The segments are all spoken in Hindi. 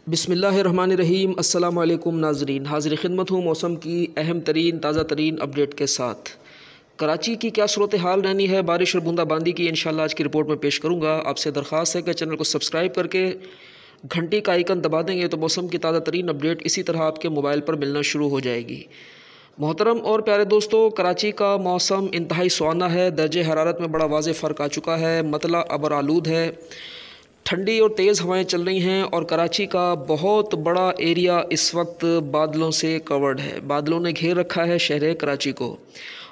बिस्मिल्लाहिर्रहमानिर्रहीम। अस्सलामु अलैकुम नाज़रीन, हाज़िर खिदमत हूँ मौसम की अहम तरीन ताज़ा तरीन अपडेट के साथ। कराची की क्या सूरत हाल रहनी है बारिश और बूंदाबांदी की, इंशाल्लाह आज की रिपोर्ट में पेश करूँगा। आपसे दरख्वास्त है कि चैनल को सब्सक्राइब करके घंटी का आइकन दबा देंगे तो मौसम की ताज़ा तरीन अपडेट इसी तरह आपके मोबाइल पर मिलना शुरू हो जाएगी। मोहतरम और प्यारे दोस्तों, कराची का मौसम इंतहाई सुहाना है। दर्जे हरारत में बड़ा वाज़ेह फ़र्क आ चुका है। मतला अबर आलूद है, ठंडी और तेज़ हवाएं चल रही हैं और कराची का बहुत बड़ा एरिया इस वक्त बादलों से कवर्ड है। बादलों ने घेर रखा है शहर कराची को।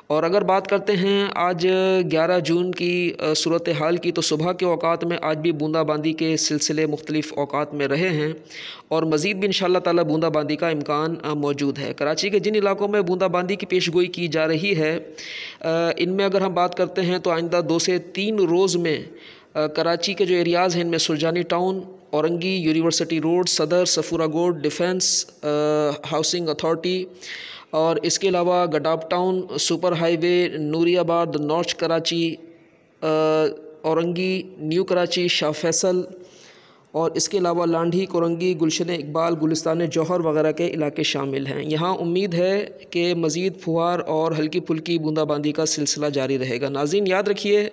और अगर बात करते हैं आज 11 जून की सूरत हाल की, तो सुबह के औकात में आज भी बूंदाबांदी के सिलसिले मुख्तलिफ़ औकात में रहे हैं और मज़ीद भी इंशाअल्लाह ताला बूंदाबांदी का इम्कान मौजूद है। कराची के जिन इलाकों में बूंदाबांदी की पेशगोई की जा रही है, इनमें अगर हम बात करते हैं तो आइंदा 2 से 3 रोज़ में कराची के जो एरियाज़ हैं इनमें Surjani town, Orangi, university road, सदर, सफूरा गोड, डिफेंस हाउसिंग अथॉरिटी और इसके अलावा Gadap town, super highway, Nooriabad, north Karachi, Orangi, new Karachi, Shah Faisal और इसके अलावा लांढी, कोरंगी, गुलशन इकबाल, गुलिस्तान जौहर वगैरह के इलाके शामिल हैं। यहाँ उम्मीद है कि मज़ीद फुहार और हल्की फुल्की बूंदाबांदी का सिलसिला जारी रहेगा। नाज़रीन याद रखिए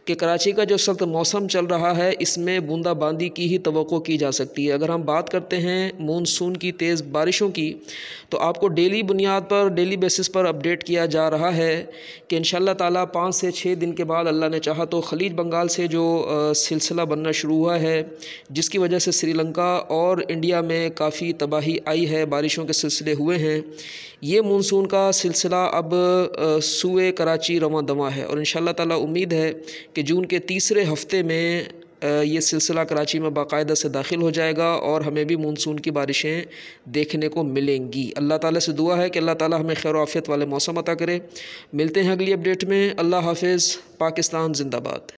कि कराची का जो सख्त मौसम चल रहा है इसमें बूंदाबांदी की ही तवक्को की जा सकती है। अगर हम बात करते हैं मानसून की तेज़ बारिशों की, तो आपको डेली बुनियाद पर, डेली बेसिस पर अपडेट किया जा रहा है कि इंशाअल्लाह ताला 5 से 6 दिन के बाद अल्लाह ने चाहा तो ख़लीज बंगाल से जो सिलसिला बनना शुरू हुआ है, जिसकी वजह से श्रीलंका और इंडिया में काफ़ी तबाही आई है, बारिशों के सिलसिले हुए हैं। ये मानसून का सिलसिला अब सूए कराची रवां दवा है और इंशाअल्लाह ताला उम्मीद है कि जून के तीसरे हफ़्ते में ये सिलसिला कराची में बाकायदा से दाखिल हो जाएगा और हमें भी मानसून की बारिशें देखने को मिलेंगी। अल्लाह ताला से दुआ है कि अल्लाह ताला हमें खैर आफ़ियत वाले मौसम अता करे। मिलते हैं अगली अपडेट में। अल्लाह हाफ़िज़। पाकिस्तान ज़िंदाबाद।